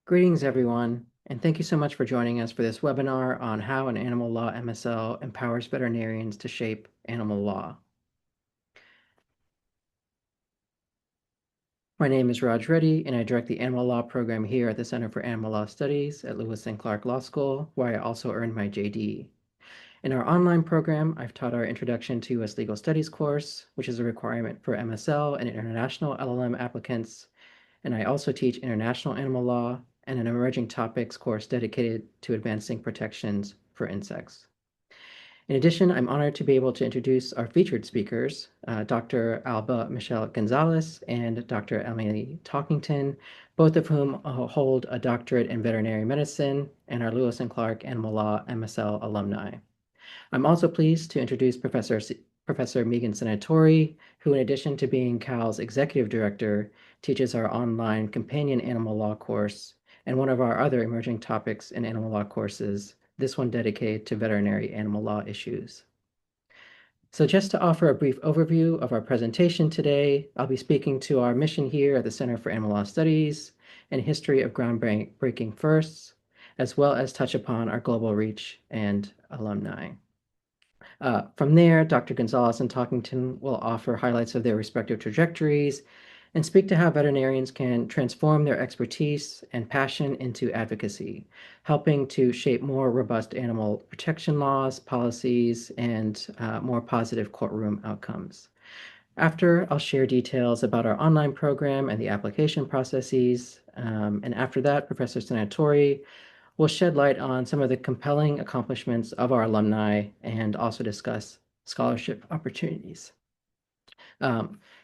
Greetings, everyone, and thank you so much for joining us for this webinar on how an animal law MSL empowers veterinarians to shape animal law. My name is Reddy, and I direct the animal law program here at the Center for Animal Law Studies at Lewis and Clark Law School, where I also earned my JD. In our online program, I've taught our Introduction to U.S. Legal Studies course, which is a requirement for MSL and international LLM applicants, and I also teach international animal law and an emerging topics course dedicated to advancing protections for insects. In addition, I'm honored to be able to introduce our featured speakers, Dr. Alba Gonzalez and Dr. Emily Talkington, both of whom hold a doctorate in veterinary medicine and are Lewis and Clark Animal Law MSL alumni. I'm also pleased to introduce Professor Megan Senatori, who, in addition to being CAL's executive director, teaches our online companion animal law course and one of our other emerging topics in animal law courses, this one dedicated to veterinary animal law issues. So just to offer a brief overview of our presentation today, I'll be speaking to our mission here at the Center for Animal Law Studies and history of groundbreaking firsts, as well as touch upon our global reach and alumni. From there, Dr. Gonzalez and Talkington will offer highlights of their respective trajectories and speak to how veterinarians can transform their expertise and passion into advocacy, helping to shape more robust animal protection laws, policies, and more positive courtroom outcomes. After, I'll share details about our online program and the application processes. And after that, Professor Senatori will shed light on some of the compelling accomplishments of our alumni and also discuss scholarship opportunities.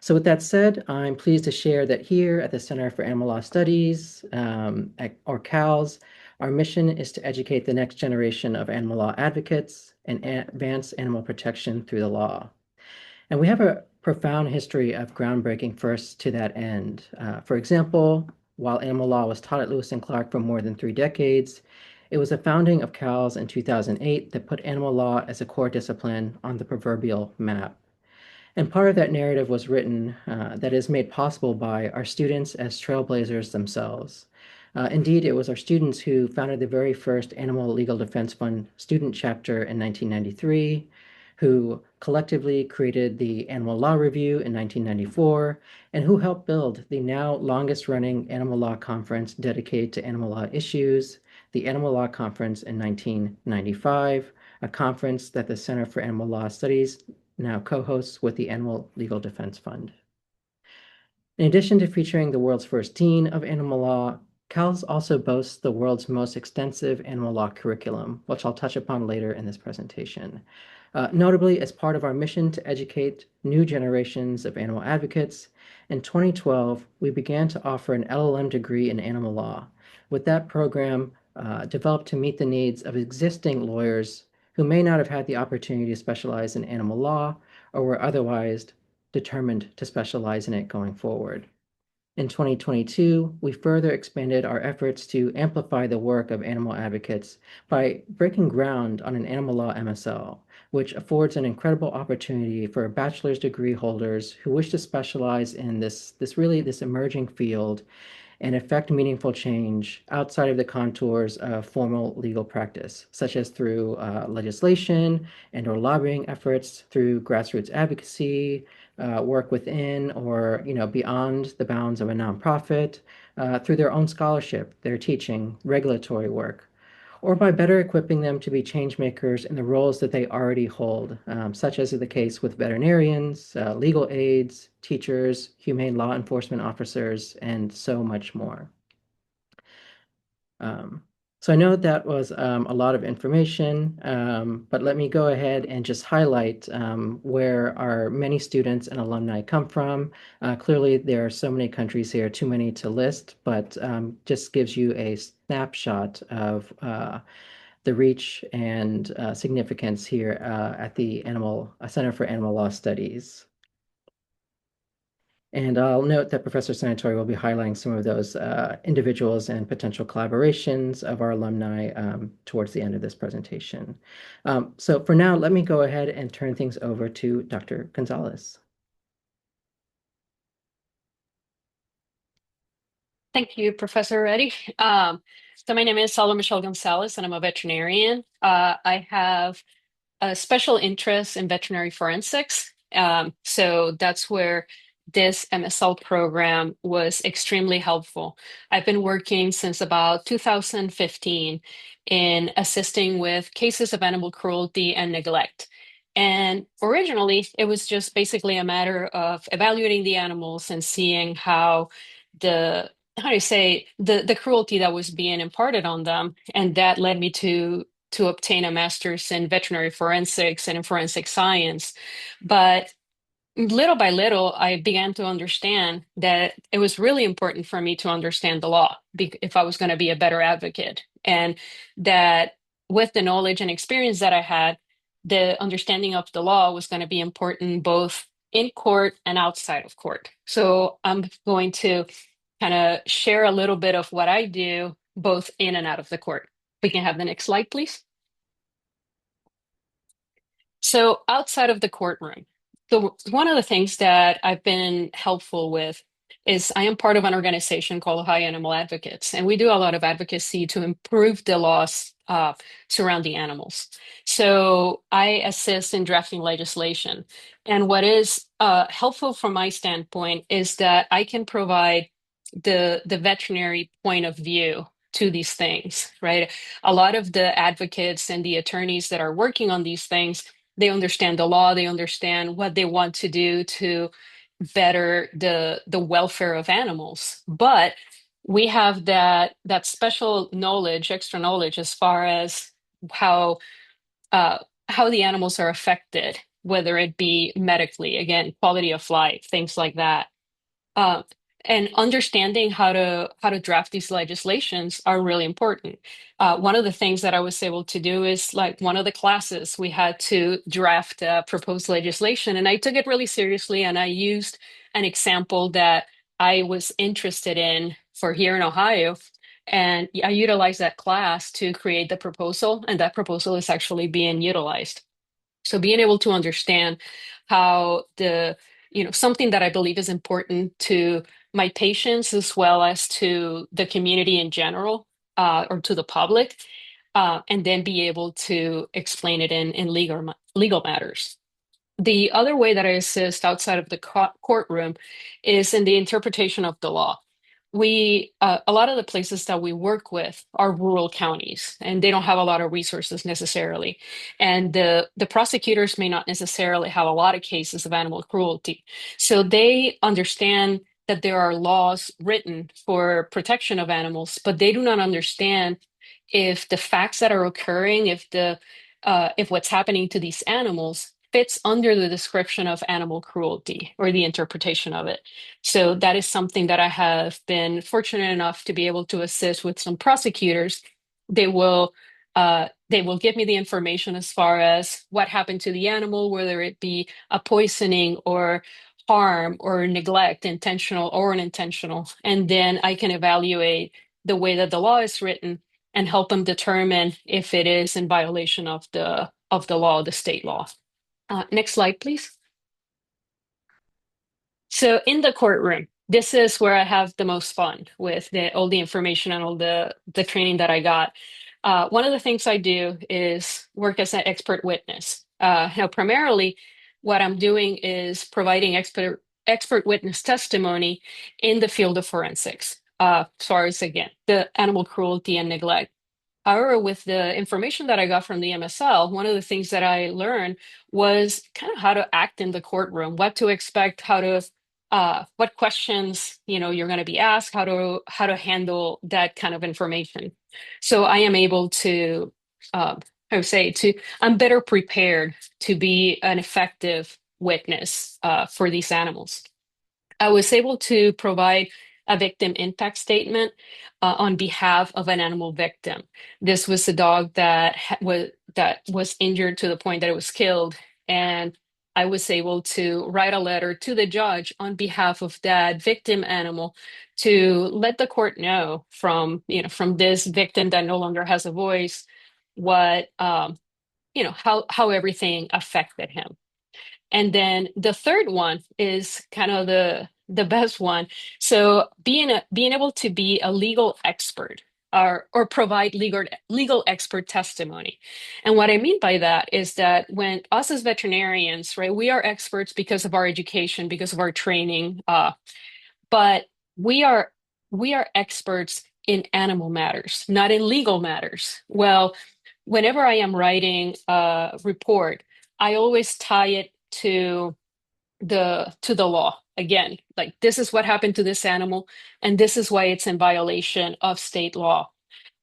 So with that said, I'm pleased to share that here at the Center for Animal Law Studies, or CALS, our mission is to educate the next generation of animal law advocates and advance animal protection through the law. And we have a profound history of groundbreaking firsts to that end. For example, while animal law was taught at Lewis and Clark for more than 3 decades, it was the founding of CALS in 2008 that put animal law as a core discipline on the proverbial map. And part of that narrative was written that is made possible by our students as trailblazers themselves. Indeed, it was our students who founded the very first Animal Legal Defense Fund student chapter in 1993, who collectively created the Animal Law Review in 1994, and who helped build the now longest-running animal law conference dedicated to animal law issues, the Animal Law Conference in 1995, a conference that the Center for Animal Law Studies now co-hosts with the Animal Legal Defense Fund. In addition to featuring the world's first dean of animal law, CALS also boasts the world's most extensive animal law curriculum, which I'll touch upon later in this presentation. Notably, as part of our mission to educate new generations of animal advocates, in 2012, we began to offer an LLM degree in animal law, with that program developed to meet the needs of existing lawyers who may not have had the opportunity to specialize in animal law or were otherwise determined to specialize in it going forward. In 2022, we further expanded our efforts to amplify the work of animal advocates by breaking ground on an animal law MSL, which affords an incredible opportunity for bachelor's degree holders who wish to specialize in this emerging field and effect meaningful change outside of the contours of formal legal practice, such as through legislation and/or lobbying efforts, through grassroots advocacy, work within or beyond the bounds of a nonprofit, through their own scholarship, their teaching, regulatory work, or by better equipping them to be change makers in the roles that they already hold, such as is the case with veterinarians, legal aides, teachers, humane law enforcement officers, and so much more. So I know that was a lot of information, but let me go ahead and just highlight where our many students and alumni come from. Clearly, there are so many countries here, too many to list, but just gives you a snapshot of the reach and significance here at the Center for Animal Law Studies. And I'll note that Professor Senatori will be highlighting some of those individuals and potential collaborations of our alumni towards the end of this presentation. So for now, let me go ahead and turn things over to Dr. Gonzalez. Thank you, Professor Reddy. So my name is Alba Gonzalez, and I'm a veterinarian. I have a special interest in veterinary forensics. So that's where this MSL program was extremely helpful. I've been working since about 2015 in assisting with cases of animal cruelty and neglect. And originally, it was just basically a matter of evaluating the animals and seeing how the how do you say the cruelty that was being imparted on them, and that led me to obtain a master's in veterinary forensics and in forensic science. But little by little, I began to understand that it was really important for me to understand the law if I was going to be a better advocate. And that with the knowledge and experience that I had, the understanding of the law was going to be important both in court and outside of court. So I'm going to kind of share a little bit of what I do both in and out of the court. We can have the next slide, please. So outside of the courtroom, so one of the things that I've been helpful with is I am part of an organization called Ohio Animal Advocates, and we do a lot of advocacy to improve the laws surrounding animals. So I assist in drafting legislation. And what is helpful from my standpoint is that I can provide the veterinary point of view to these things, right? A lot of the advocates and the attorneys that are working on these things, they understand the law, they understand what they want to do to better the welfare of animals. But we have that special knowledge, extra knowledge as far as how uh, how the animals are affected, whether it be medically, again, quality of life, things like that. Uh, and understanding how to draft these legislations are really important. One of the things that I was able to do is like one of the classes we had to draft proposed legislation, and I took it really seriously. And I used an example that I was interested in for here in Ohio, and I utilized that class to create the proposal, and that proposal is actually being utilized. So being able to understand how something that I believe is important to my patients as well as to the community in general, or to the public, and then be able to explain it in legal matters. The other way that I assist outside of the courtroom is in the interpretation of the law. A lot of the places that we work with are rural counties, and they don't have a lot of resources necessarily. And the prosecutors may not necessarily have a lot of cases of animal cruelty. So they understand that there are laws written for protection of animals, but they do not understand if the facts that are occurring, if what's happening to these animals fits under the description of animal cruelty or the interpretation of it. So that is something that I have been fortunate enough to be able to assist with some prosecutors. They will give me the information as far as what happened to the animal, whether it be a poisoning or harm or neglect, intentional or unintentional. And then I can evaluate the way that the law is written and help them determine if it is in violation of the law, the state law. Next slide, please. So in the courtroom, this is where I have the most fun with all the information and all the training that I got. One of the things I do is work as an expert witness. Now, primarily, what I'm doing is providing expert witness testimony in the field of forensics, as far as, again, the animal cruelty and neglect. However, with the information that I got from the MSL, one of the things that I learned was kind of how to act in the courtroom, what to expect, what questions, you're going to be asked, how to handle that kind of information. So I am able to, I would say, I'm better prepared to be an effective witness for these animals. I was able to provide a victim impact statement on behalf of an animal victim. This was a dog that was injured to the point that it was killed, and I was able to write a letter to the judge on behalf of that victim animal to let the court know from this victim that no longer has a voice, what how everything affected him. And then the third one is kind of the best one. So being able to be a legal expert or provide legal expert testimony. And what I mean by that is that when us as veterinarians, right, we are experts because of our education, because of our training, but we are we are experts in animal matters, not in legal matters. Well, whenever I am writing a report, I always tie it to the law. Again, like this is what happened to this animal, and this is why it's in violation of state law.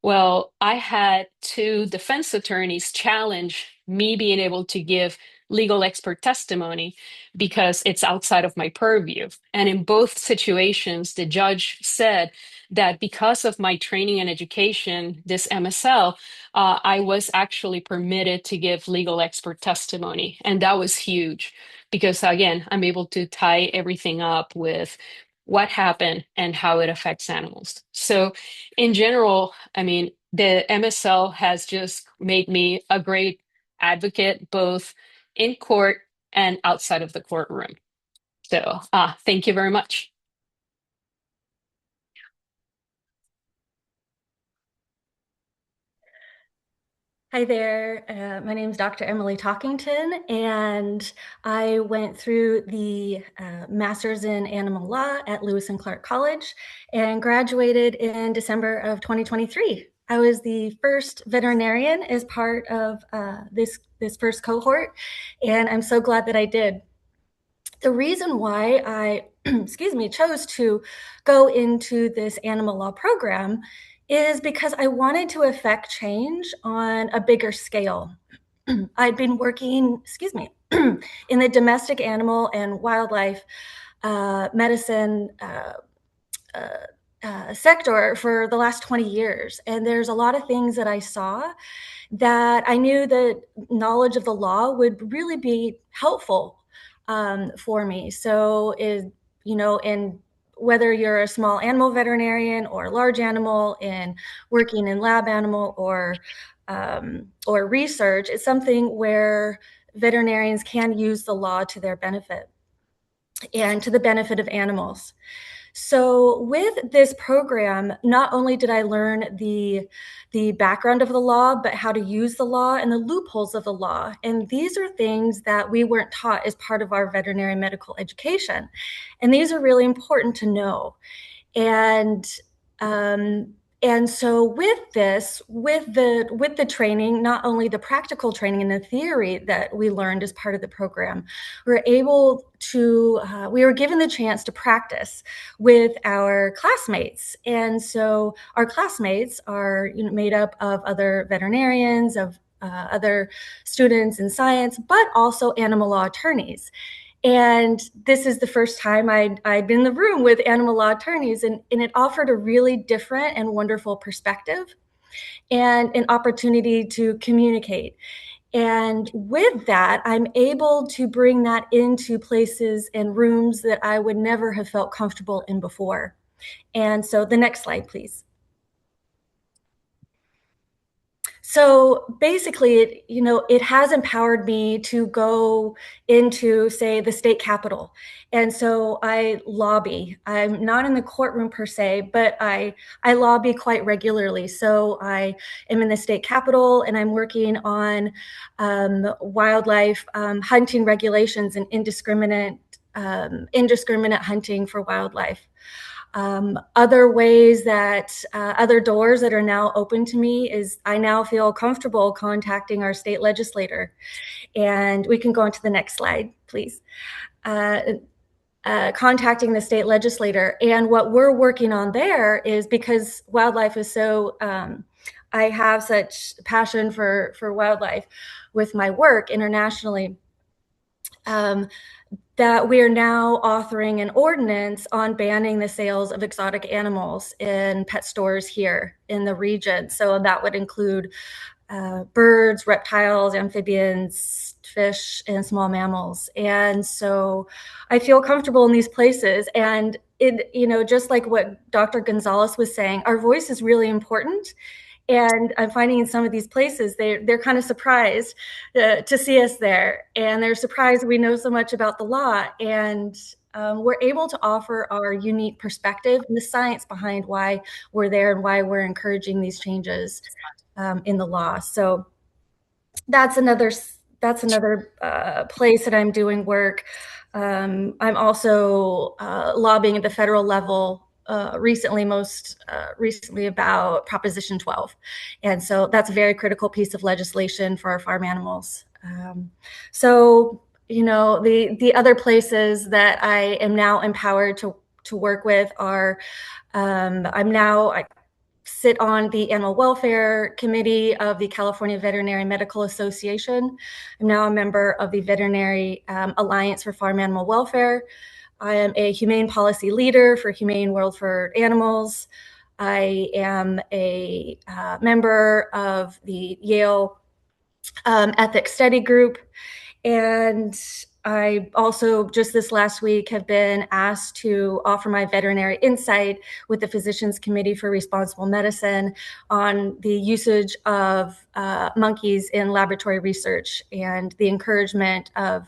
Well, I had two defense attorneys challenge me being able to give legal expert testimony because it's outside of my purview. And in both situations, the judge said that because of my training and education, this MSL, I was actually permitted to give legal expert testimony. And that was huge because, again, I'm able to tie everything up with what happened and how it affects animals. So, in general, I mean, the MSL has just made me a great advocate, both in court and outside of the courtroom. So, thank you very much. Hi there. My name is Dr. Emily Talkington, and I went through the Master's in Animal Law at Lewis and Clark College and graduated in December of 2023. I was the first veterinarian as part of this first cohort, and I'm so glad that I did. The reason why I, excuse me, chose to go into this animal law program is because I wanted to affect change on a bigger scale. I'd been working, excuse me, in the domestic animal and wildlife medicine sector for the last 20 years. And there's a lot of things that I saw that I knew that knowledge of the law would really be helpful for me. So and whether you're a small animal veterinarian or a large animal and working in lab animal or research, it's something where veterinarians can use the law to their benefit and to the benefit of animals. So with this program, not only did I learn the background of the law, but how to use the law and the loopholes of the law. And these are things that we weren't taught as part of our veterinary medical education. And these are really important to know. And um, and so with this, with the training, not only the practical training and the theory that we learned as part of the program, we were given the chance to practice with our classmates. And so our classmates are made up of other veterinarians, of other students in science, but also animal law attorneys. And this is the first time I'd been in the room with animal law attorneys, and it offered a really different and wonderful perspective and an opportunity to communicate. And with that, I'm able to bring that into places and rooms that I would never have felt comfortable in before. And so the next slide, please. So basically, it has empowered me to go into, say, the state capitol. And so I lobby. I'm not in the courtroom per se, but I lobby quite regularly. So I am in the state capitol and I'm working on wildlife hunting regulations and indiscriminate hunting for wildlife. Other ways that other doors that are now open to me is I now feel comfortable contacting our state legislator. And we can go on to the next slide, please. Contacting the state legislator. And what we're working on there is, because wildlife is so, I have such passion for wildlife with my work internationally. That we are now authoring an ordinance on banning the sales of exotic animals in pet stores here in the region. So that would include birds, reptiles, amphibians, fish, and small mammals. And so I feel comfortable in these places. And just like what Dr. Gonzalez was saying, our voice is really important. And I'm finding in some of these places, they're kind of surprised to see us there. And they're surprised we know so much about the law. And we're able to offer our unique perspective and the science behind why we're there and why we're encouraging these changes in the law. So that's another place that I'm doing work. I'm also lobbying at the federal level most recently about Proposition 12. And so that's a very critical piece of legislation for our farm animals. So, the other places that I am now empowered to work with are, I sit on the Animal Welfare Committee of the California Veterinary Medical Association. I'm now a member of the Veterinary Alliance for Farm Animal Welfare. I am a humane policy leader for Humane World for Animals. I am a member of the Yale Ethics Study Group. And I also, just this last week, have been asked to offer my veterinary insight with the Physicians Committee for Responsible Medicine on the usage of monkeys in laboratory research and the encouragement of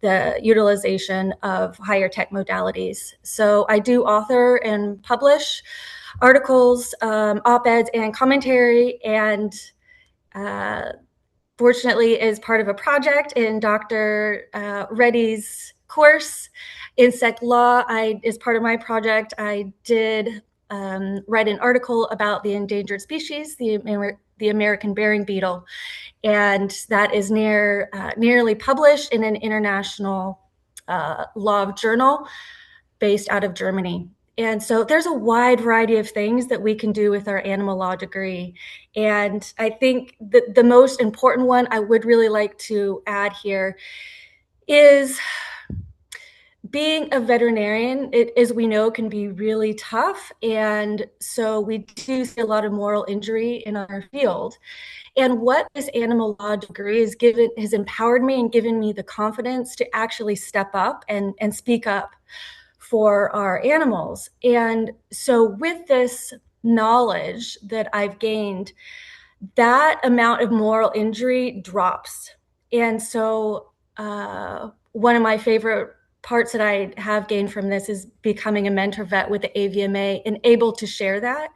the utilization of higher tech modalities. So I do author and publish articles, op-eds, and commentary, and fortunately is part of a project in Dr. Reddy's course, Insect Law. As part of my project, I did write an article about the endangered species, the American burying beetle, and that is nearly published in an international law journal based out of Germany. And so there's a wide variety of things that we can do with our animal law degree. And I think that the most important one I would really like to add here is being a veterinarian, as we know, can be really tough. And so we do see a lot of moral injury in our field. And what this animal law degree has empowered me and given me the confidence to actually step up and speak up for our animals. And so with this knowledge that I've gained, that amount of moral injury drops. And so one of my favorite parts that I have gained from this is becoming a mentor vet with the AVMA and able to share that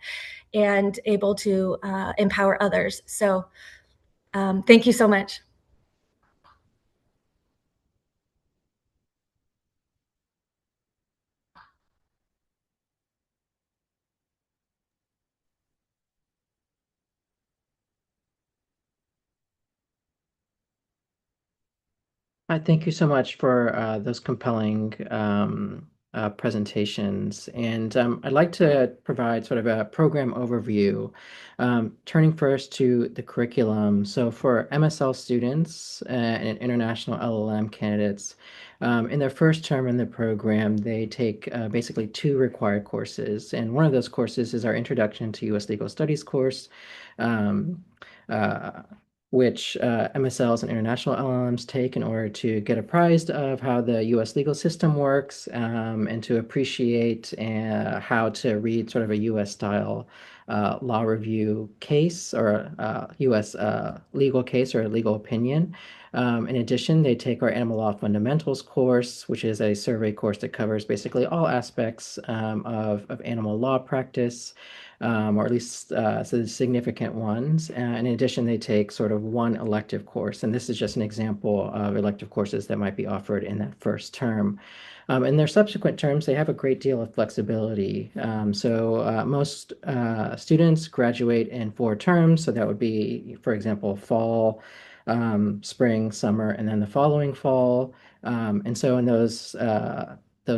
and able to empower others. So thank you so much. Thank you so much for those compelling presentations. And I'd like to provide sort of a program overview, turning first to the curriculum. So for MSL students and international LLM candidates, in their first term in the program, they take basically two required courses. And one of those courses is our Introduction to U.S. Legal Studies course. Um, uh, which MSLs and international LLMs take in order to get apprised of how the U.S. legal system works and to appreciate how to read sort of a U.S. style law review case or U.S. Legal case or a legal opinion. In addition, they take our Animal Law Fundamentals course, which is a survey course that covers basically all aspects of animal law practice. Or at least so the significant ones. In addition, they take sort of one elective course, and this is just an example of elective courses that might be offered in that first term. In their subsequent terms, they have a great deal of flexibility. Most students graduate in 4 terms, so that would be, for example, fall, spring, summer, and then the following fall. And so in those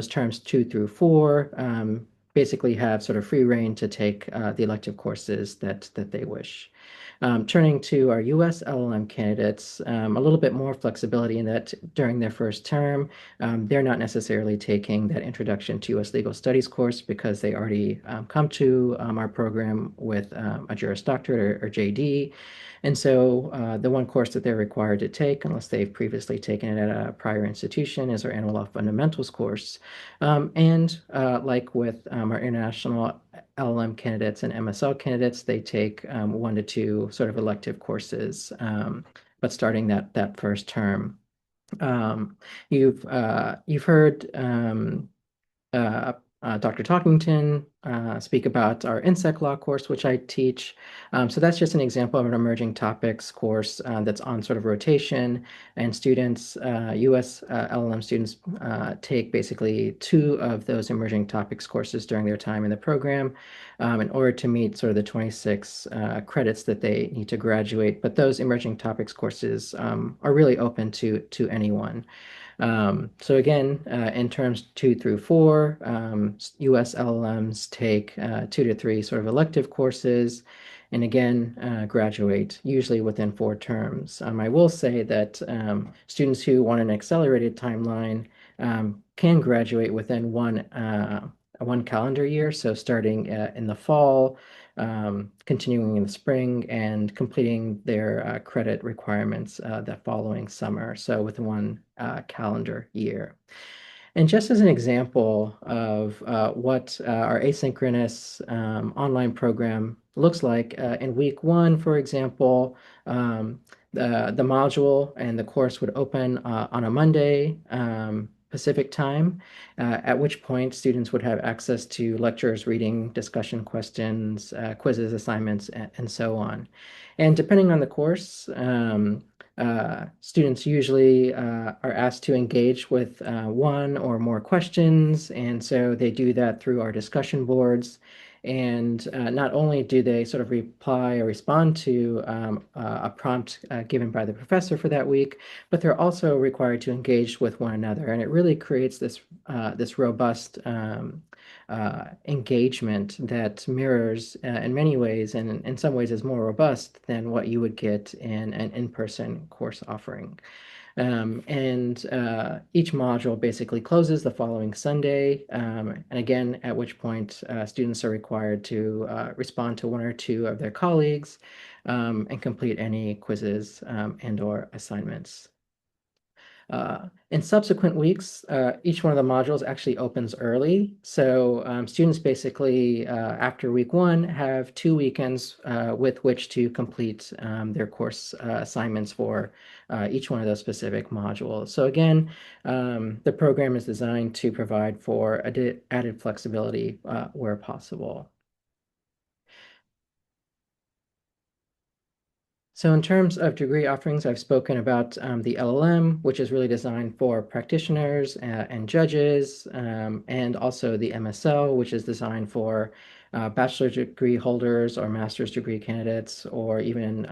terms 2 through 4, basically have sort of free reign to take the elective courses that they wish. Turning to our U.S. LLM candidates, a little bit more flexibility in that during their first term, they're not necessarily taking that Introduction to U.S. Legal Studies course because they already come to our program with a Juris Doctorate or JD. And so the one course that they're required to take, unless they've previously taken it at a prior institution, is our Animal Law Fundamentals course. Like with our international LLM candidates and MSL candidates, they take 1 to 2 sort of elective courses, but starting that first term. Um, you've heard uh, Dr. Talkington speak about our insect law course, which I teach. So that's just an example of an emerging topics course that's on sort of rotation, and students, U.S. LLM students, take basically two of those emerging topics courses during their time in the program in order to meet sort of the 26 credits that they need to graduate. But those emerging topics courses are really open to anyone. So again, in terms 2 through 4, US LLMs take 2 to 3 sort of elective courses, and again, graduate usually within 4 terms. I will say that students who want an accelerated timeline can graduate within one calendar year, so starting in the fall, continuing in the spring, and completing their credit requirements the following summer, so within one calendar year. And just as an example of what our asynchronous online program looks like, in week 1, for example, the module and the course would open on a Monday, Pacific time, at which point students would have access to lectures, reading, discussion questions, quizzes, assignments, and so on. And depending on the course, students usually are asked to engage with one or more questions, and so they do that through our discussion boards. And not only do they sort of reply or respond to a prompt given by the professor for that week, but they're also required to engage with one another. And it really creates this robust engagement that mirrors, in many ways, and in some ways is more robust than what you would get in an in-person course offering. And each module basically closes the following Sunday, and again, at which point students are required to respond to 1 or 2 of their colleagues and complete any quizzes and/or assignments. In subsequent weeks, each one of the modules actually opens early. So students basically, after week 1, have 2 weekends with which to complete their course assignments for each one of those specific modules. So again, the program is designed to provide for added flexibility where possible. So in terms of degree offerings, I've spoken about the LLM, which is really designed for practitioners and judges, and also the MSL, which is designed for bachelor's degree holders or master's degree candidates, or even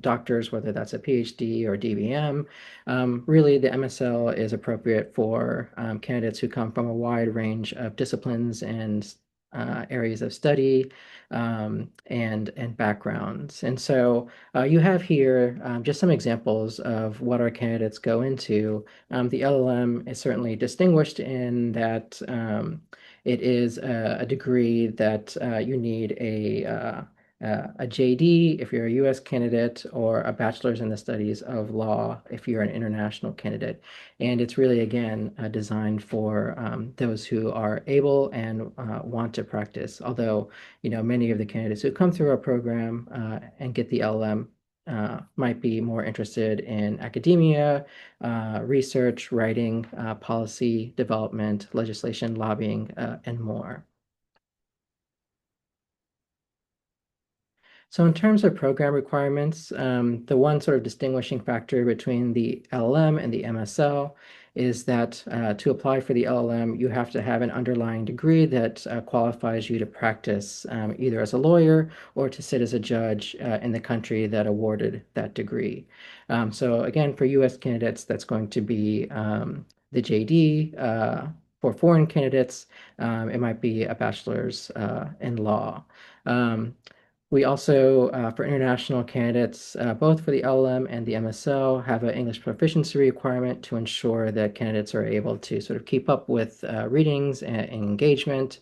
doctors, whether that's a PhD or DVM. Really, the MSL is appropriate for candidates who come from a wide range of disciplines and areas of study and backgrounds. And so you have here just some examples of what our candidates go into. The LLM is certainly distinguished in that it is a degree that you need a JD if you're a US candidate, or a bachelor's in the studies of law if you're an international candidate. And it's really, again, designed for those who are able and want to practice. Although, many of the candidates who come through our program and get the LLM might be more interested in academia, research, writing, policy development, legislation, lobbying, and more. So in terms of program requirements, the one sort of distinguishing factor between the LLM and the MSL is that to apply for the LLM, you have to have an underlying degree that qualifies you to practice either as a lawyer or to sit as a judge in the country that awarded that degree. So again, for US candidates, that's going to be the JD. For foreign candidates, it might be a bachelor's in law. We also, for international candidates, both for the LLM and the MSL, have an English proficiency requirement to ensure that candidates are able to sort of keep up with readings and engagement.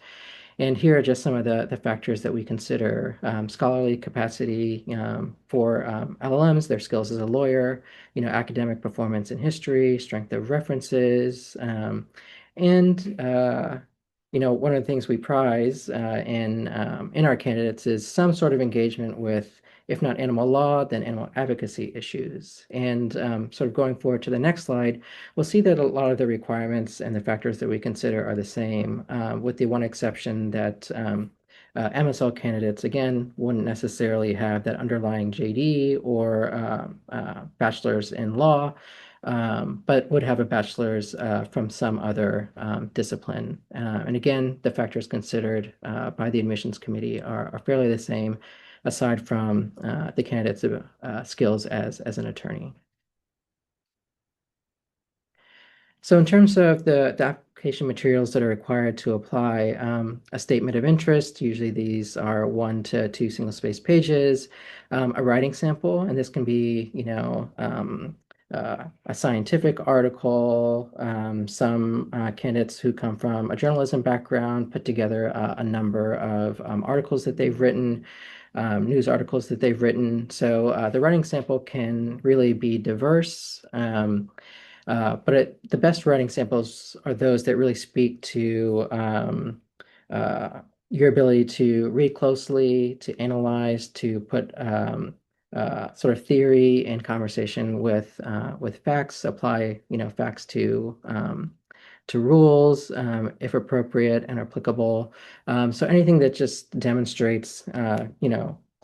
And here are just some of the factors that we consider: scholarly capacity for LLMs, their skills as a lawyer, academic performance in history, strength of references, and one of the things we prize in our candidates is some sort of engagement with if not animal law, then animal advocacy issues. And sort of going forward to the next slide, we'll see that a lot of the requirements and the factors that we consider are the same, with the one exception that MSL candidates, again, wouldn't necessarily have that underlying JD or bachelor's in law, but would have a bachelor's from some other discipline. And again, the factors considered by the admissions committee are fairly the same, aside from the candidate's skills as an attorney. So in terms of the application materials that are required to apply, a statement of interest, usually these are 1 to 2 single-spaced pages, a writing sample, and this can be, a scientific article. Some candidates who come from a journalism background put together a number of articles that they've written, news articles that they've written. So the writing sample can really be diverse. But the best writing samples are those that really speak to your ability to read closely, to analyze, to put sort of theory and conversation with facts, apply facts to rules if appropriate and applicable. So anything that just demonstrates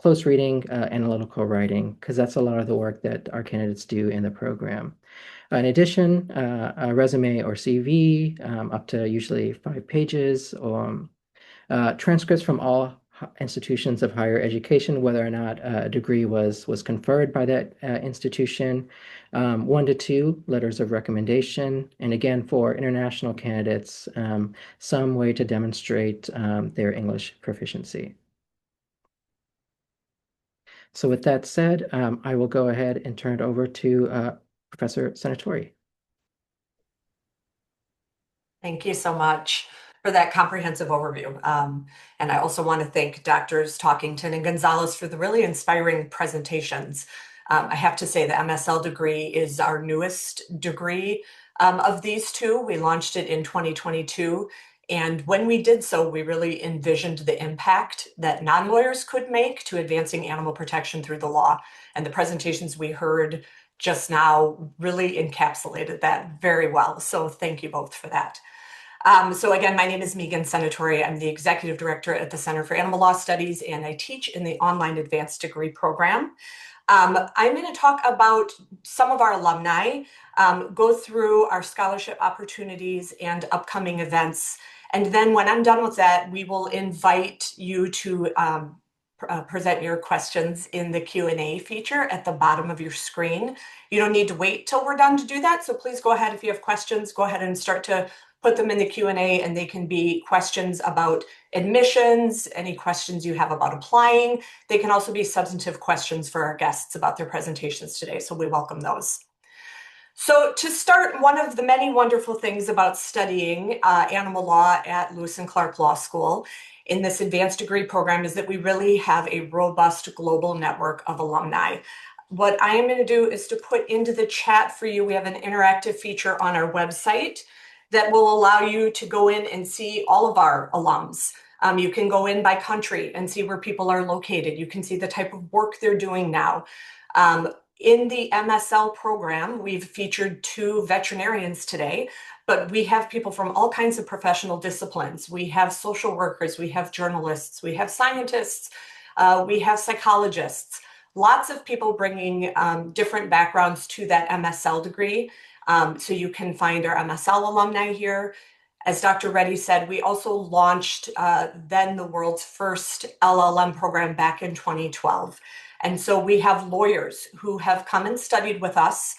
close reading, analytical writing, because that's a lot of the work that our candidates do in the program. In addition, a resume or CV, up to usually 5 pages, transcripts from all institutions of higher education, whether or not a degree was conferred by that institution, 1 to 2 letters of recommendation, and again, for international candidates, some way to demonstrate their English proficiency. So with that said, I will go ahead and turn it over to Professor Senatori. Thank you so much for that comprehensive overview. And I also want to thank Doctors Talkington and Gonzalez for the really inspiring presentations. I have to say the MSL degree is our newest degree of these two. We launched it in 2022. And when we did so, we really envisioned the impact that non-lawyers could make to advancing animal protection through the law. And the presentations we heard just now really encapsulated that very well. So thank you both for that. So again, my name is Megan Senatori. I'm the Executive Director at the Center for Animal Law Studies, and I teach in the online advanced degree program. I'm going to talk about some of our alumni, go through our scholarship opportunities and upcoming events. And then when I'm done with that, we will invite you to present your questions in the Q&A feature at the bottom of your screen. You don't need to wait till we're done to do that. So please go ahead. If you have questions, go ahead and start to put them in the Q&A, and they can be questions about admissions, any questions you have about applying. They can also be substantive questions for our guests about their presentations today. So we welcome those. So to start, one of the many wonderful things about studying animal law at Lewis and Clark Law School in this advanced degree program is that we really have a robust global network of alumni. What I am going to do is to put into the chat for you, we have an interactive feature on our website that will allow you to go in and see all of our alums. You can go in by country and see where people are located. You can see the type of work they're doing now. In the MSL program, we've featured 2 veterinarians today, but we have people from all kinds of professional disciplines. We have social workers, we have journalists, we have scientists, we have psychologists, lots of people bringing different backgrounds to that MSL degree. So you can find our MSL alumni here. As Dr. Reddy said, we also launched then the world's first LLM program back in 2012. And so we have lawyers who have come and studied with us,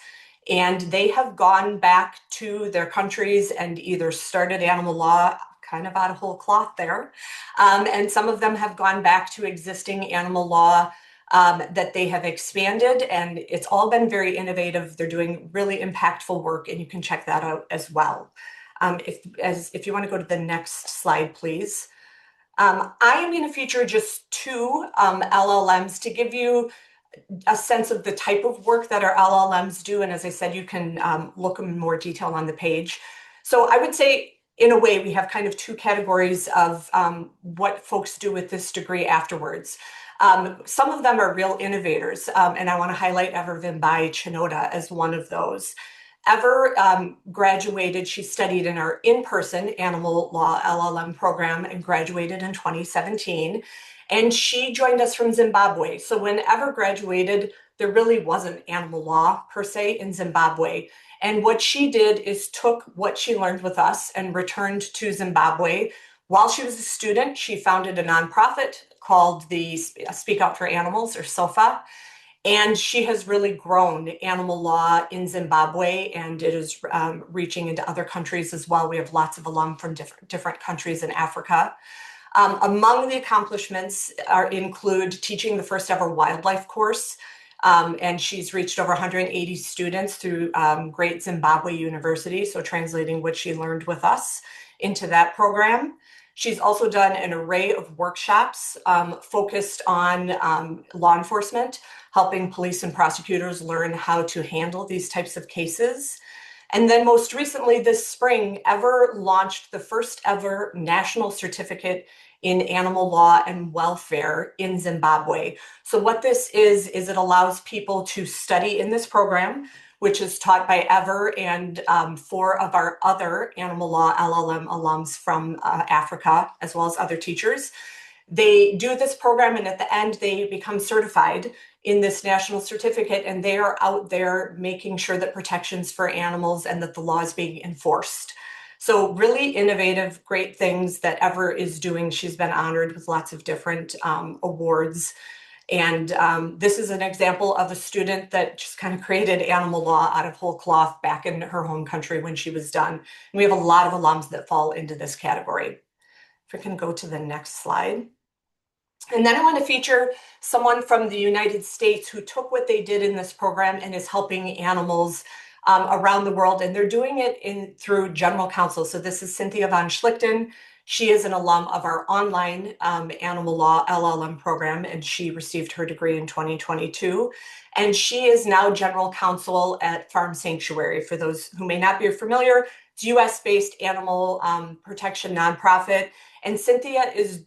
and they have gone back to their countries and either started animal law kind of out of whole cloth there. And some of them have gone back to existing animal law that they have expanded, and it's all been very innovative. They're doing really impactful work, and you can check that out as well. If you want to go to the next slide, please. I am going to feature just 2 LLMs to give you a sense of the type of work that our LLMs do. And as I said, you can look in more detail on the page. So I would say, in a way, we have kind of 2 categories of what folks do with this degree afterwards. Some of them are real innovators, and I want to highlight Ever Vimbai Chinoda as one of those. Ever graduated, she studied in our in-person animal law LLM program and graduated in 2017. And she joined us from Zimbabwe. So when Ever graduated, there really wasn't animal law per se in Zimbabwe. And what she did is took what she learned with us and returned to Zimbabwe. While she was a student, she founded a nonprofit called the Speak Out for Animals, or SOFA. And she has really grown animal law in Zimbabwe, and it is reaching into other countries as well. We have lots of alum from different countries in Africa. Among the accomplishments include teaching the first ever wildlife course. And she's reached over 180 students through Great Zimbabwe University, so translating what she learned with us into that program. She's also done an array of workshops focused on law enforcement, helping police and prosecutors learn how to handle these types of cases. And then most recently this spring, Ever launched the first ever national certificate in animal law and welfare in Zimbabwe. So what this is it allows people to study in this program, which is taught by Ever and 4 of our other animal law LLM alums from Africa, as well as other teachers. They do this program, and at the end, they become certified in this national certificate, and they are out there making sure that protections for animals and that the law is being enforced. So really innovative, great things that Ever is doing. She's been honored with lots of different awards. And this is an example of a student that just kind of created animal law out of whole cloth back in her home country when she was done. And we have a lot of alums that fall into this category. If we can go to the next slide. And then I want to feature someone from the United States who took what they did in this program and is helping animals around the world. And they're doing it through general counsel. So this is Cynthia von Schlichten. She is an alum of our online animal law LLM program, and she received her degree in 2022. And she is now general counsel at Farm Sanctuary. For those who may not be familiar, it's US-based animal protection nonprofit. And Cynthia is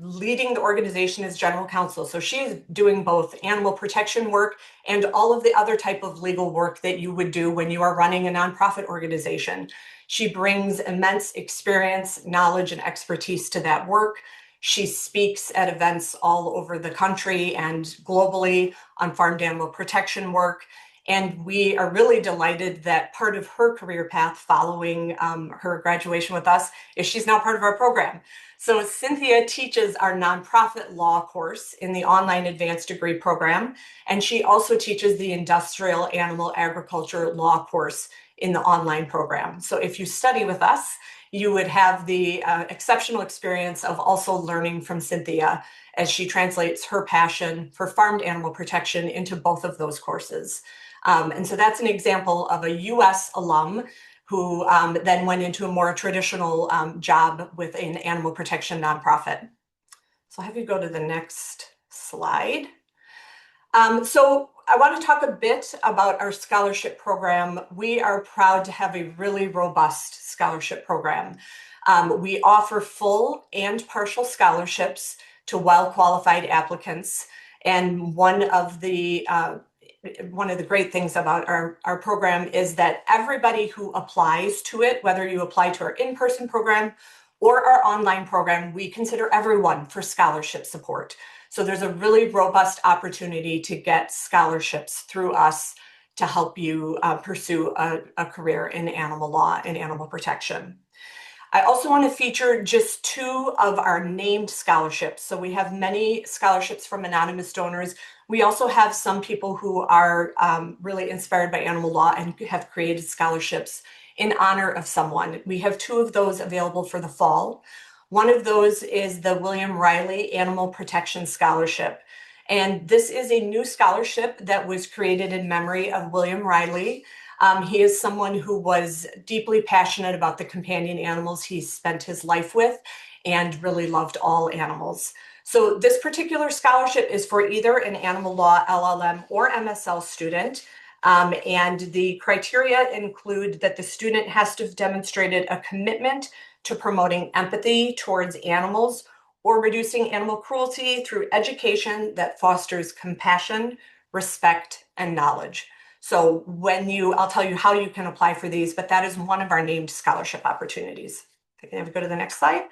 leading the organization as general counsel. So she is doing both animal protection work and all of the other type of legal work that you would do when you are running a nonprofit organization. She brings immense experience, knowledge, and expertise to that work. She speaks at events all over the country and globally on farmed animal protection work. And we are really delighted that part of her career path following her graduation with us is she's now part of our program. So Cynthia teaches our nonprofit law course in the online advanced degree program, and she also teaches the industrial animal agriculture law course in the online program. So if you study with us, you would have the exceptional experience of also learning from Cynthia as she translates her passion for farmed animal protection into both of those courses. And so that's an example of a US alum who then went into a more traditional job with an animal protection nonprofit. So I'll have you go to the next slide. So I want to talk a bit about our scholarship program. We are proud to have a really robust scholarship program. We offer full and partial scholarships to well-qualified applicants. And one of the great things about our program is that everybody who applies to it, whether you apply to our in-person program or our online program, we consider everyone for scholarship support. So there's a really robust opportunity to get scholarships through us to help you pursue a career in animal law and animal protection. I also want to feature just 2 of our named scholarships. So we have many scholarships from anonymous donors. We also have some people who are really inspired by animal law and have created scholarships in honor of someone. We have 2 of those available for the fall. One of those is the William Riley Animal Protection Scholarship. And this is a new scholarship that was created in memory of William Riley. He is someone who was deeply passionate about the companion animals he spent his life with and really loved all animals. So this particular scholarship is for either an animal law LLM or MSL student. And the criteria include that the student has to have demonstrated a commitment to promoting empathy towards animals or reducing animal cruelty through education that fosters compassion, respect, and knowledge. So I'll tell you how you can apply for these, but that is one of our named scholarship opportunities. If I can have you go to the next slide.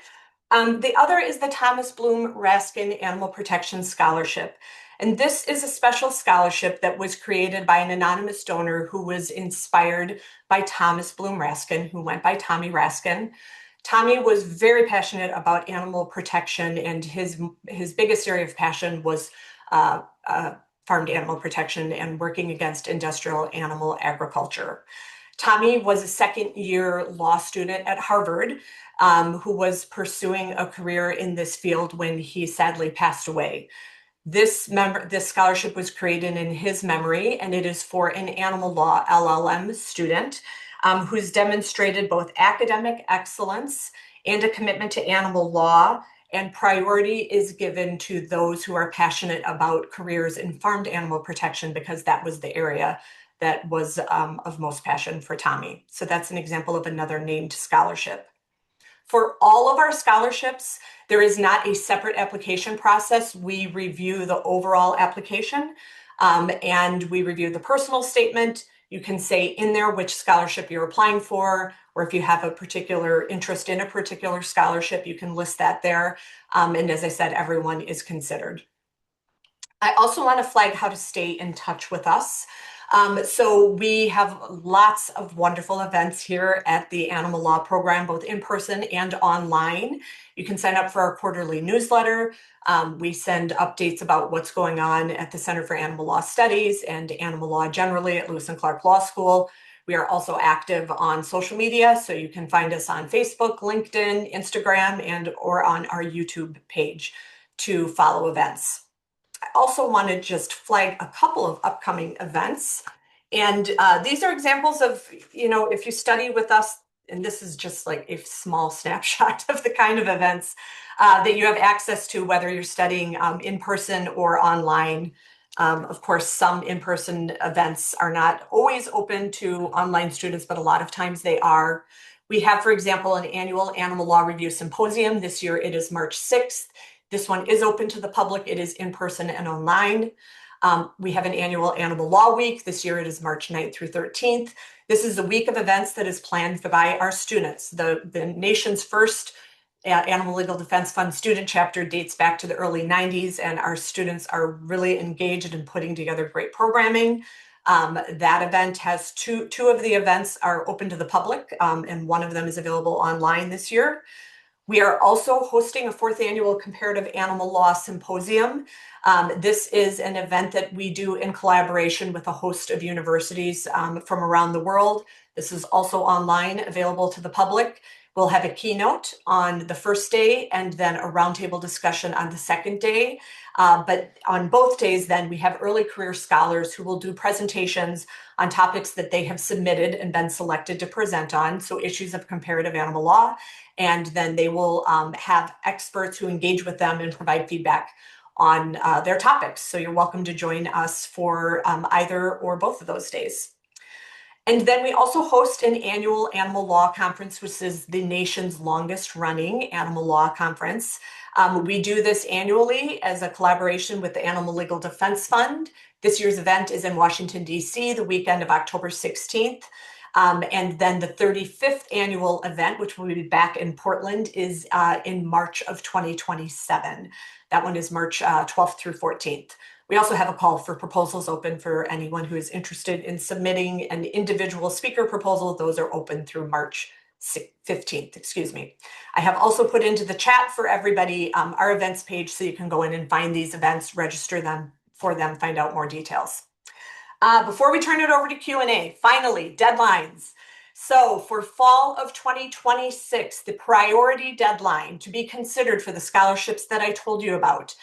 The other is the Thomas Bloom Raskin Animal Protection Scholarship. And this is a special scholarship that was created by an anonymous donor who was inspired by Thomas Bloom Raskin, who went by Tommy Raskin. Tommy was very passionate about animal protection, and his biggest area of passion was farmed animal protection and working against industrial animal agriculture. Tommy was a second-year law student at Harvard who was pursuing a career in this field when he sadly passed away. This scholarship was created in his memory, and it is for an animal law LLM student who's demonstrated both academic excellence and a commitment to animal law, and priority is given to those who are passionate about careers in farmed animal protection because that was the area that was of most passion for Tommy. So that's an example of another named scholarship. For all of our scholarships, there is not a separate application process. We review the overall application and we review the personal statement. You can say in there which scholarship you're applying for, or if you have a particular interest in a particular scholarship, you can list that there. And as I said, everyone is considered. I also want to flag how to stay in touch with us. So we have lots of wonderful events here at the Animal Law program, both in person and online. You can sign up for our quarterly newsletter. We send updates about what's going on at the Center for Animal Law Studies and animal law generally at Lewis and Clark Law School. We are also active on social media, so you can find us on Facebook, LinkedIn, Instagram, or on our YouTube page to follow events. I also want to just flag a couple of upcoming events. And these are examples of, if you study with us, and this is just like a small snapshot of the kind of events that you have access to, whether you're studying in person or online. Of course, some in-person events are not always open to online students, but a lot of times they are. We have, for example, an annual Animal Law Review Symposium. This year it is March 6th. This one is open to the public. It is in person and online. We have an annual Animal Law Week. This year it is March 9th through 13th. This is a week of events that is planned by our students. The nation's first Animal Legal Defense Fund student chapter dates back to the early 90s, and our students are really engaged in putting together great programming. That event has two of the events are open to the public, and one of them is available online this year. We are also hosting a 4th annual Comparative Animal Law Symposium. This is an event that we do in collaboration with a host of universities from around the world. This is also online, available to the public. We'll have a keynote on the first day and then a roundtable discussion on the second day. But on both days, then we have early career scholars who will do presentations on topics that they have submitted and been selected to present on, so issues of comparative animal law. And then they will have experts who engage with them and provide feedback on their topics. So you're welcome to join us for either or both of those days. And then we also host an annual Animal Law Conference, which is the nation's longest running animal law conference. We do this annually as a collaboration with the Animal Legal Defense Fund. This year's event is in Washington, D.C., the weekend of October 16th. And then the 35th annual event, which will be back in Portland, is in March of 2027. That one is March 12th through 14th. We also have a call for proposals open for anyone who is interested in submitting an individual speaker proposal. Those are open through March 15th, excuse me. I have also put into the chat for everybody our events page, so you can go in and find these events, register them for them, find out more details. Before we turn it over to Q&A, finally, deadlines. So for fall of 2026, the priority deadline to be considered for the scholarships that I told you about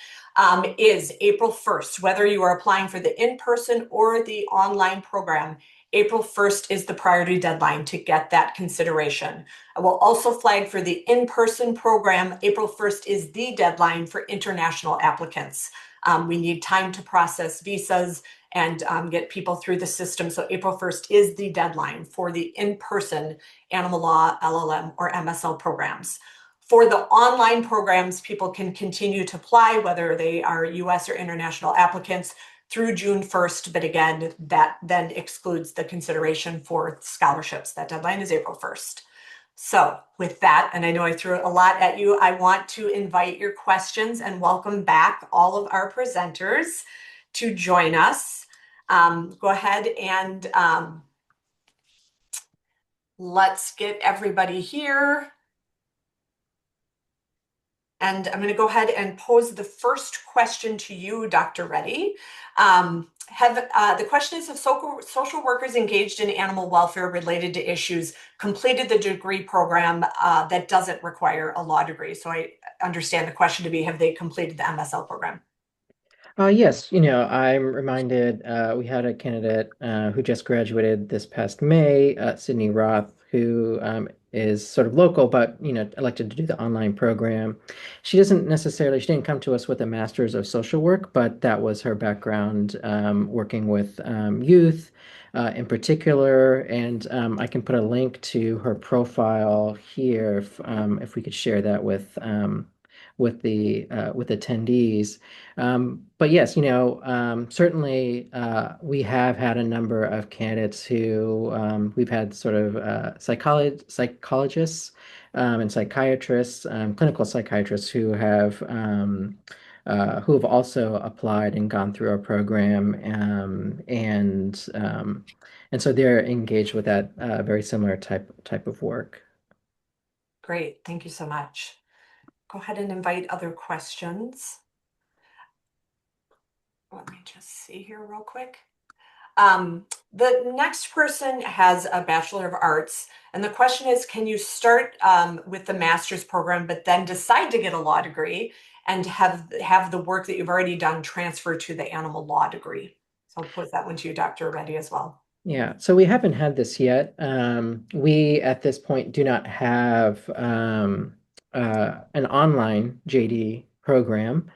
is April 1st. Whether you are applying for the in-person or the online program, April 1st is the priority deadline to get that consideration. I will also flag for the in-person program, April 1st is the deadline for international applicants. We need time to process visas and get people through the system. So April 1st is the deadline for the in-person animal law, LLM, or MSL programs. For the online programs, people can continue to apply, whether they are US or international applicants, through June 1st. But again, that then excludes the consideration for scholarships. That deadline is April 1st. So with that, and I know I threw a lot at you, I want to invite your questions and welcome back all of our presenters to join us. Go ahead and let's get everybody here. And I'm going to go ahead and pose the first question to you, Dr. Reddy. The question is, have social workers engaged in animal welfare related to issues completed the degree program that doesn't require a law degree? So I understand the question to be, have they completed the MSL program? Yes, I'm reminded we had a candidate who just graduated this past May, Sydney Roth, who is sort of local, but elected to do the online program. She didn't come to us with a master's of social work, but that was her background working with youth in particular. And I can put a link to her profile here if we could share that with attendees. But yes, certainly we have had a number of candidates who we've had sort of psychologists and psychiatrists, clinical psychiatrists who have also applied and gone through our program, and so they're engaged with that very similar type of work. Great, thank you so much. Go ahead and invite other questions. Let me just see here real quick. The next person has a Bachelor of Arts, and the question is, can you start with the master's program, but then decide to get a law degree and have the work that you've already done transfer to the animal law degree? So I'll pose that one to you, Dr. Reddy, as well. Yeah, so we haven't had this yet. We, at this point, do not have an online JD program.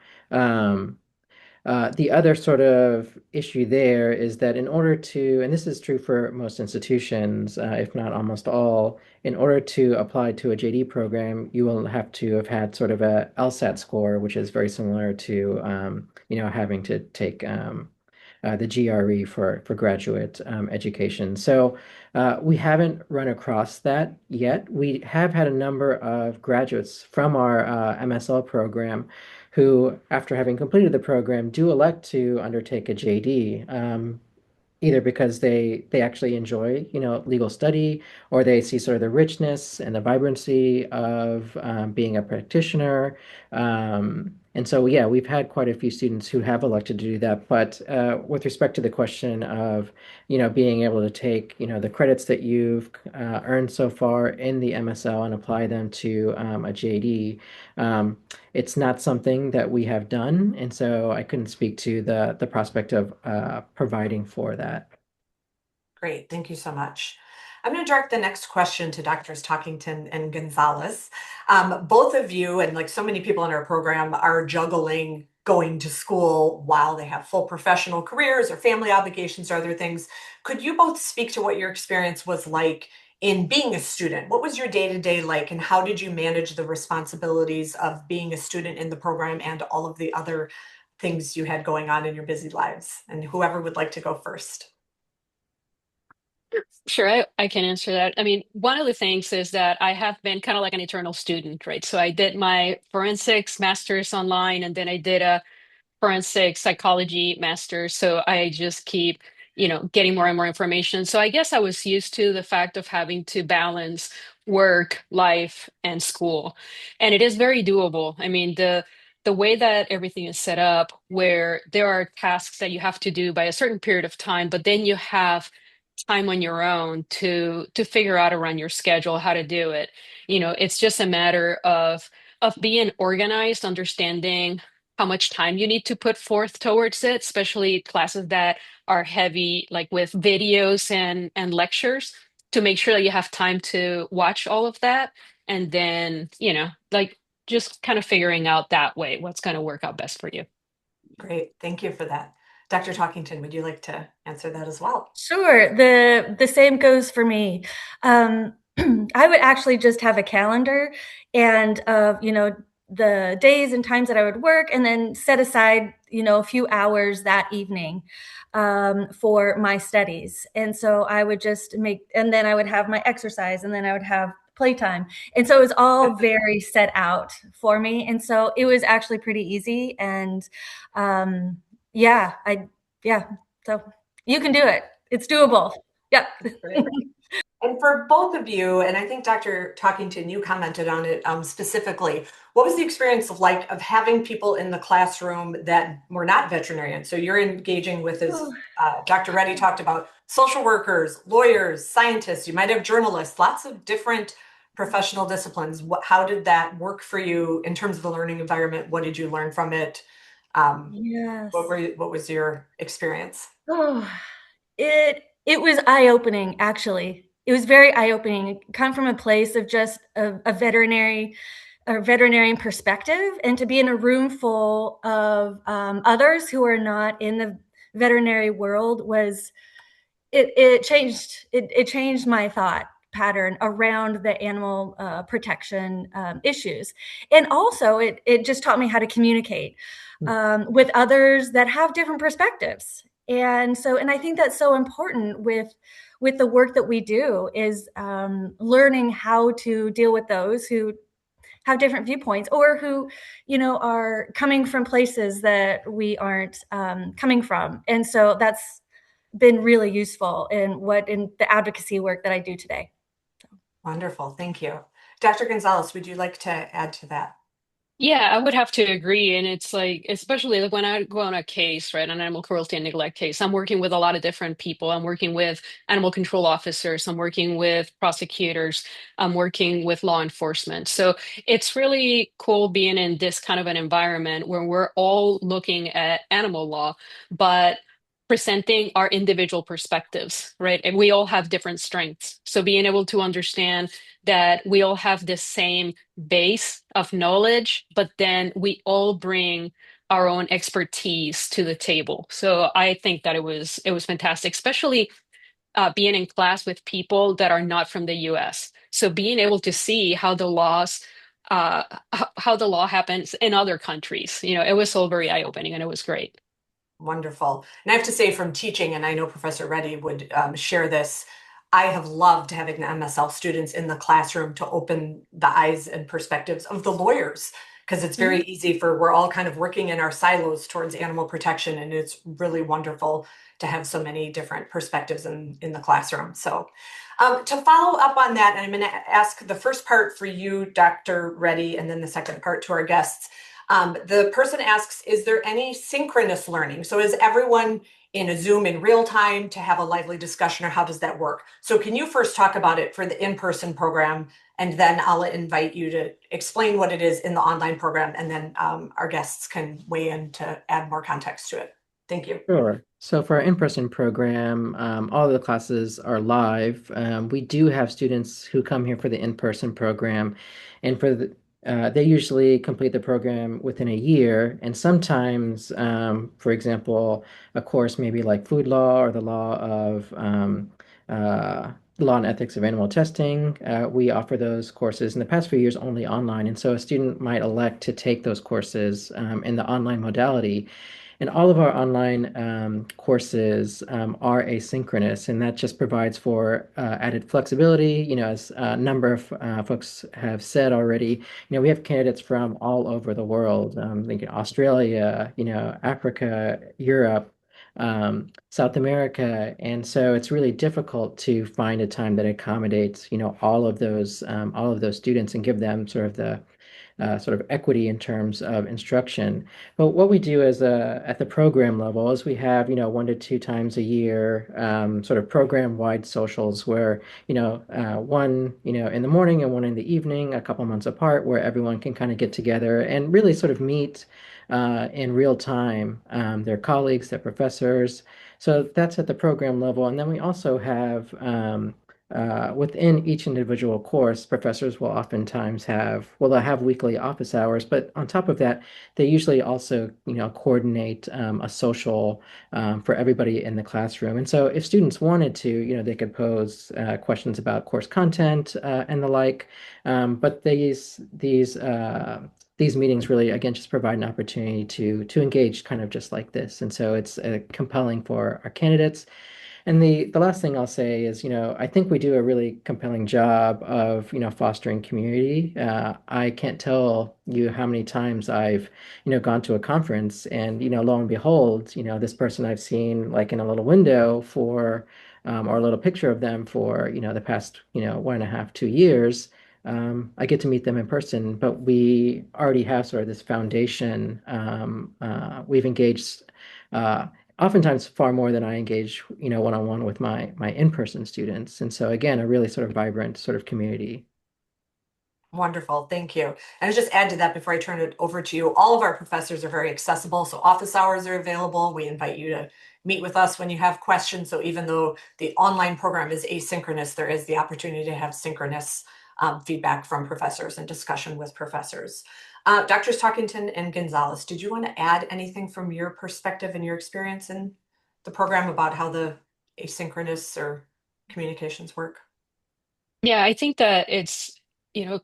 The other sort of issue there is that in order to, and this is true for most institutions, if not almost all, in order to apply to a JD program, you will have to have had sort of a LSAT score, which is very similar to, having to take the GRE for graduate education. So we haven't run across that yet. We have had a number of graduates from our MSL program who, after having completed the program, do elect to undertake a JD. Either because they actually enjoy, legal study, or they see sort of the richness and the vibrancy of being a practitioner. And so, yeah, we've had quite a few students who have elected to do that. But with respect to the question of, being able to take, the credits that you've earned so far in the MSL and apply them to a JD, it's not something that we have done. And so I couldn't speak to the prospect of providing for that. Great, thank you so much. I'm going to direct the next question to Doctors Talkington and Gonzalez. Both of you, and like so many people in our program, are juggling going to school while they have full professional careers or family obligations or other things. Could you both speak to what your experience was like in being a student? What was your day-to-day like, and how did you manage the responsibilities of being a student in the program and all of the other things you had going on in your busy lives? And whoever would like to go first. Sure, I can answer that. I mean, one of the things is that I have been kind of like an eternal student, right? So I did my forensics master's online, and then I did a forensic psychology master's. So I just keep, getting more and more information. So I guess I was used to the fact of having to balance work, life, and school. And it is very doable. I mean, the way that everything is set up, where there are tasks that you have to do by a certain period of time, but then you have time on your own to figure out around your schedule how to do it. It's just a matter of being organized, understanding how much time you need to put forth towards it, especially classes that are heavy, like with videos and lectures, to make sure that you have time to watch all of that. And then, like just kind of figuring out that way what's going to work out best for you. Great, thank you for that. Dr. Talkington, would you like to answer that as well? Sure. The same goes for me. I would actually just have a calendar and the days and times that I would work, and then set aside a few hours that evening for my studies. And so I would just and then I would have my exercise, and then I would have playtime. And so it was all very set out for me. And so it was actually pretty easy. And um, yeah, yeah. So you can do it. It's doable. Yep. And for both of you, and I think Dr. Talkington, you commented on it specifically, what was the experience like of having people in the classroom that were not veterinarians? So you're engaging with, as Dr. Reddy talked about, social workers, lawyers, scientists, you might have journalists, lots of different professional disciplines. How did that work for you in terms of the learning environment? What did you learn from it? Yes. What was your experience? Oh, it was eye-opening, actually. It was very eye-opening. Come from a place of just a veterinarian perspective, and to be in a room full of others who are not in the veterinary world was it changed my thought pattern around the animal protection issues. And also it just taught me how to communicate with others that have different perspectives. And I think that's so important with the work that we do, is learning how to deal with those who have different viewpoints, or who are coming from places that we aren't coming from. And so that's been really useful in the advocacy work that I do today. Wonderful. Thank you. Dr. Gonzalez, would you like to add to that? Yeah, I would have to agree. And it's like, especially like when I go on a case, right, an animal cruelty and neglect case, I'm working with a lot of different people. I'm working with animal control officers, I'm working with prosecutors, I'm working with law enforcement. So it's really cool being in this kind of an environment where we're all looking at animal law, but presenting our individual perspectives, right? And we all have different strengths. So being able to understand that we all have the same base of knowledge, but then we all bring our own expertise to the table. So I think that it was fantastic, especially being in class with people that are not from the U.S. So being able to see uh, how the law happens in other countries, it was all very eye-opening and it was great. Wonderful. And I have to say, from teaching, and I know Professor Reddy would share this, I have loved having the MSL students in the classroom to open the eyes and perspectives of the lawyers, because it's very easy we're all kind of working in our silos towards animal protection, and it's really wonderful to have so many different perspectives in the classroom. So to follow up on that, and I'm going to ask the first part for you, Dr. Reddy, and then the second part to our guests. The person asks, is there any synchronous learning? So is everyone in a Zoom in real time to have a lively discussion, or how does that work? So can you first talk about it for the in-person program, and then I'll invite you to explain what it is in the online program, and then our guests can weigh in to add more context to it. Thank you. Sure. So for our in-person program, all of the classes are live. We do have students who come here for the in-person program, and they usually complete the program within a year. And sometimes, for example, a course maybe like food law or the law of law and ethics of animal testing. We offer those courses in the past few years only online, and so a student might elect to take those courses in the online modality. And all of our online courses are asynchronous, and that just provides for added flexibility. As a number of folks have said already, we have candidates from all over the world, like Australia, Africa, Europe, South America, and so it's really difficult to find a time that accommodates, all of those students and give them sort of equity in terms of instruction. But what we do at the program level is we have, 1 to 2 times a year, sort of program-wide socials where, one, in the morning and one in the evening, a couple months apart, where everyone can kind of get together and really sort of meet in real time, their colleagues, their professors. So that's at the program level. And then we also have within each individual course, professors will oftentimes have, well, they'll have weekly office hours, but on top of that, they usually also, coordinate a social for everybody in the classroom. And so if students wanted to, they could pose questions about course content and the like. But these meetings really, again, just provide an opportunity to engage kind of just like this. And so it's compelling for our candidates. And the last thing I'll say is, I think we do a really compelling job of, fostering community. I can't tell you how many times I've, gone to a conference and, lo and behold, this person I've seen like in a little window for, or a little picture of them for, the past, 1.5, 2 years. I get to meet them in person, but we already have sort of this foundation. We've engaged oftentimes far more than I engage, one-on-one with my in-person students. And so again, a really sort of vibrant sort of community. Wonderful, thank you. And I'll just add to that before I turn it over to you. All of our professors are very accessible, so office hours are available. We invite you to meet with us when you have questions. So even though the online program is asynchronous, there is the opportunity to have synchronous feedback from professors and discussion with professors. Doctors Talkington and Gonzalez, did you want to add anything from your perspective and your experience in the program about how the asynchronous or communications work? Yeah, I think that it's,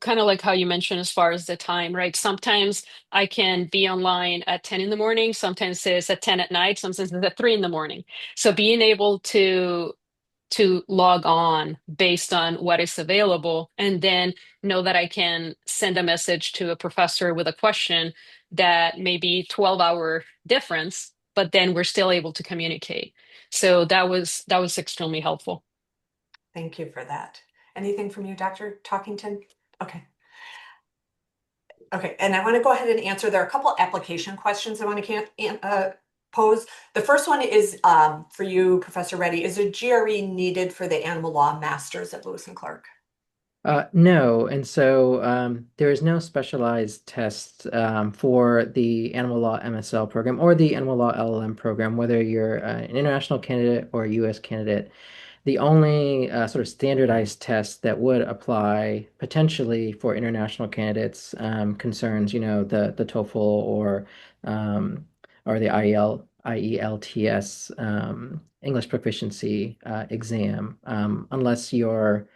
kind of like how you mentioned as far as the time, right? Sometimes I can be online at 10 in the morning, sometimes it's at 10 at night, sometimes it's at 3 in the morning. So being able to log on based on what is available and then know that I can send a message to a professor with a question that may be 12-hour difference, but then we're still able to communicate. So that was extremely helpful. Thank you for that. Anything from you, Dr. Talkington? Okay. Okay, and I want to go ahead and answer. There are a couple application questions I want to pose. The first one is for you, Professor Reddy. Is a GRE needed for the animal law masters at Lewis and Clark? No, and so there is no specialized test for the animal law MSL program or the animal law LLM program, whether you're an international candidate or a US candidate. The only sort of standardized test that would apply potentially for international candidates concerns, the TOEFL or the IELTS English proficiency exam, unless your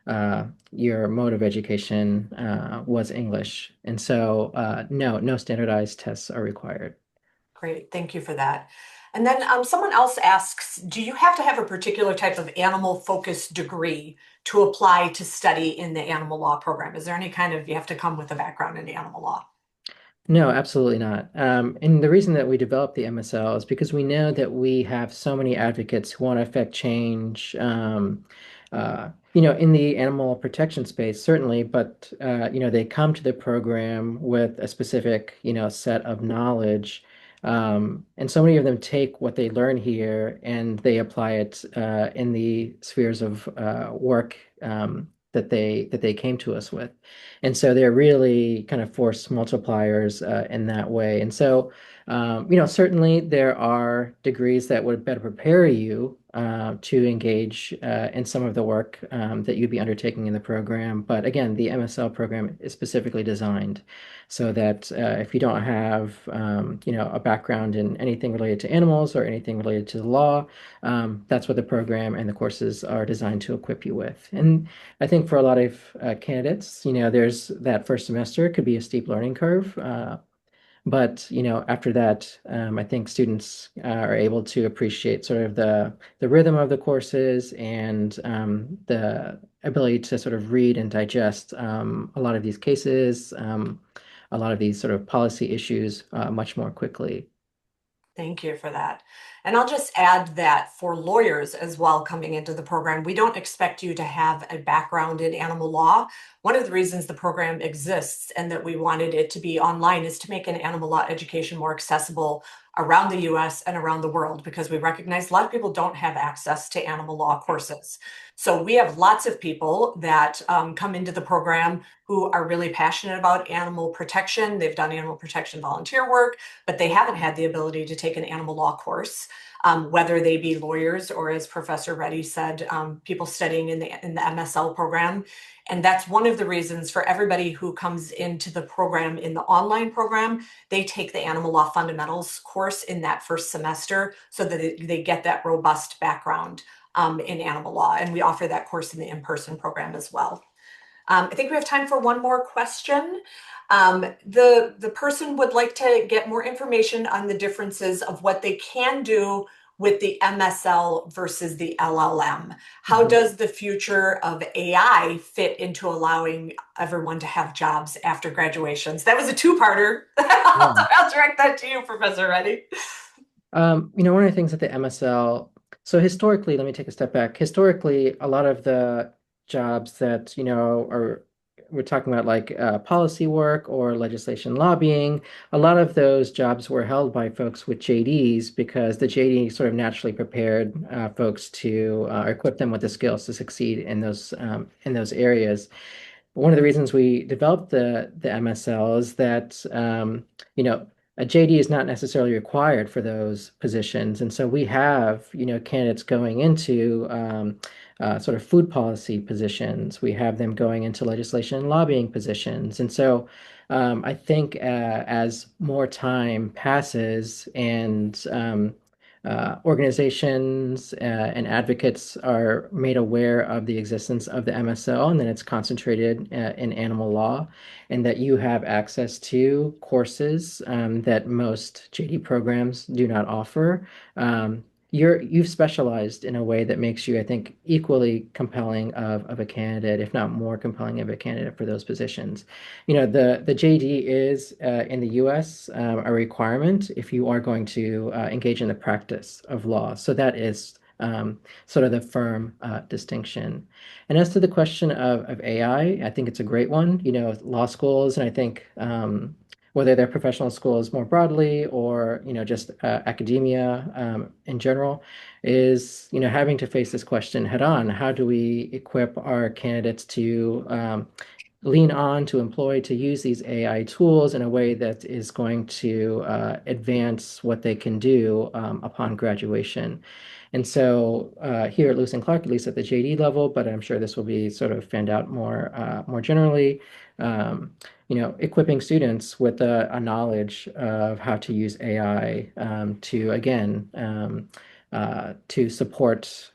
mode of education was English. And so no standardized tests are required. Great, thank you for that. And then someone else asks, do you have to have a particular type of animal-focused degree to apply to study in the animal law program? Is there any kind of, you have to come with a background in animal law? No, absolutely not. And the reason that we developed the MSL is because we know that we have so many advocates who want to affect change, in the animal protection space, certainly, but, they come to the program with a specific, set of knowledge. And so many of them take what they learn here and they apply it in the spheres of work that they came to us with. And so they're really kind of force multipliers in that way. And so, certainly there are degrees that would better prepare you to engage in some of the work that you'd be undertaking in the program. But again, the MSL program is specifically designed so that if you don't have, a background in anything related to animals or anything related to the law, that's what the program and the courses are designed to equip you with. And I think for a lot of candidates, there's that first semester could be a steep learning curve. But after that, I think students are able to appreciate sort of the rhythm of the courses and the ability to sort of read and digest a lot of these cases, a lot of these sort of policy issues much more quickly. Thank you for that. And I'll just add that for lawyers as well coming into the program, we don't expect you to have a background in animal law. One of the reasons the program exists and that we wanted it to be online is to make an animal law education more accessible around the US and around the world, because we recognize a lot of people don't have access to animal law courses. So we have lots of people that come into the program who are really passionate about animal protection. They've done animal protection volunteer work, but they haven't had the ability to take an animal law course. Whether they be lawyers or, as Professor Reddy said, people studying in the MSL program. And that's one of the reasons for everybody who comes into the program in the online program, they take the animal law fundamentals course in that first semester so that they get that robust background in animal law. And we offer that course in the in-person program as well. I think we have time for one more question. The person would like to get more information on the differences of what they can do with the MSL versus the LLM. How does the future of AI fit into allowing everyone to have jobs after graduations? That was a two-parter. I'll direct that to you, Professor Reddy. One of the things at the MSL, so historically, let me take a step back. Historically, a lot of the jobs that, we're talking about like policy work or legislation lobbying, a lot of those jobs were held by folks with JDs because the JD sort of naturally prepared folks to equip them with the skills to succeed in those areas. One of the reasons we developed the MSL is that a JD is not necessarily required for those positions, and so we have candidates going into sort of food policy positions. We have them going into legislation and lobbying positions, and so I think as more time passes and organizations and advocates are made aware of the existence of the MSL, and then it's concentrated in animal law, and that you have access to courses that most JD programs do not offer. You've specialized in a way that makes you, I think, equally compelling of a candidate, if not more compelling of a candidate for those positions. The JD is in the US a requirement if you are going to engage in the practice of law. So that is sort of the firm distinction. And as to the question of AI, I think it's a great one. Law schools, and I think whether they're professional schools more broadly or just academia in general, is having to face this question head on. How do we equip our candidates to lean on, to employ, to use these AI tools in a way that is going to advance what they can do upon graduation? And so here at Lewis and Clark, at least at the JD level, but I'm sure this will be sort of fanned out more generally, equipping students with a knowledge of how to use AI to, again, to support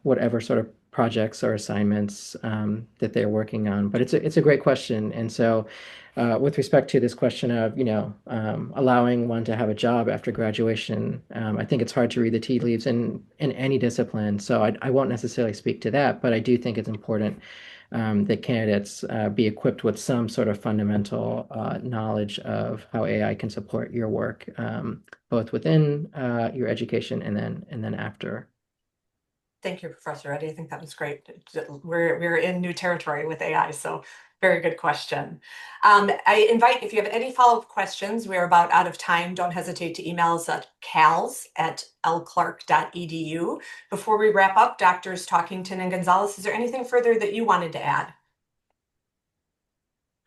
whatever sort of projects or assignments that they're working on. But it's a great question. And so with respect to this question of, allowing one to have a job after graduation, I think it's hard to read the tea leaves in any discipline. So I won't necessarily speak to that, but I do think it's important that candidates be equipped with some sort of fundamental knowledge of how AI can support your work, both within your education and then after. Thank you, Professor Reddy. I think that was great. We're in new territory with AI, so very good question. I invite, if you have any follow-up questions, we're about out of time. Don't hesitate to email us at cals@lclark.edu. Before we wrap up, Doctors Talkington and Gonzalez, is there anything further that you wanted to add?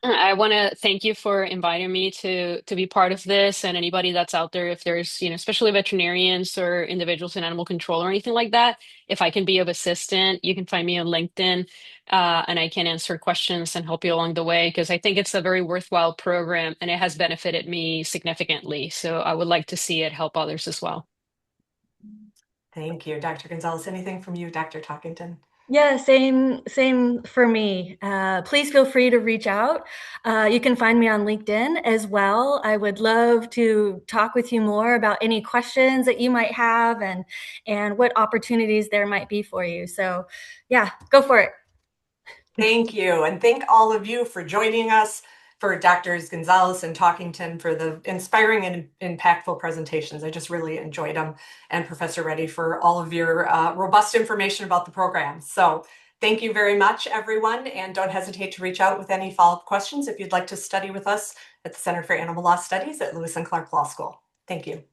I want to thank you for inviting me to be part of this, and anybody that's out there, if there's, especially veterinarians or individuals in animal control or anything like that, if I can be of assistance, you can find me on LinkedIn, and I can answer questions and help you along the way, because I think it's a very worthwhile program and it has benefited me significantly. So I would like to see it help others as well. Thank you, Dr. Gonzalez. Anything from you, Dr. Talkington? Yeah, same for me. Please feel free to reach out. You can find me on LinkedIn as well. I would love to talk with you more about any questions that you might have and what opportunities there might be for you. So yeah, go for it. Thank you. And thank all of you for joining us, for Doctors Gonzalez and Talkington for the inspiring and impactful presentations. I just really enjoyed them. And Professor Reddy for all of your robust information about the program. So thank you very much, everyone. And don't hesitate to reach out with any follow-up questions if you'd like to study with us at the Center for Animal Law Studies at Lewis and Clark Law School. Thank you.